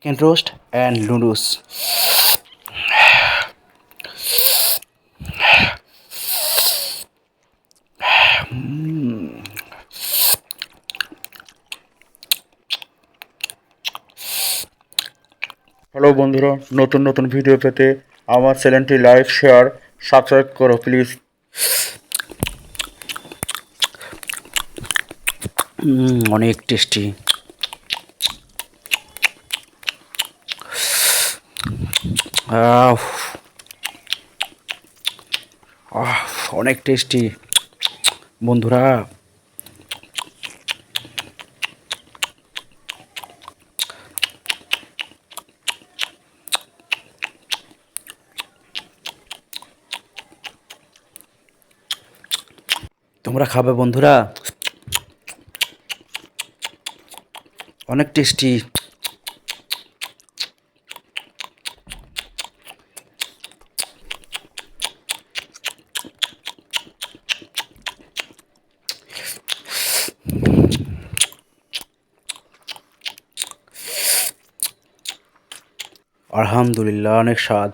Chicken roast and noodles. Hello বন্ধুরা, নতুন নতুন ভিডিও পেতে আমার চ্যানেলটি লাইক শেয়ার সাবস্ক্রাইব করো প্লিজ। অনেক টেস্টি। আহ আহ অনেক টেস্টি বন্ধুরা। তোমরা খাবে বন্ধুরা, অনেক টেস্টি। আলহামদুলিল্লাহ, অনেক স্বাদ।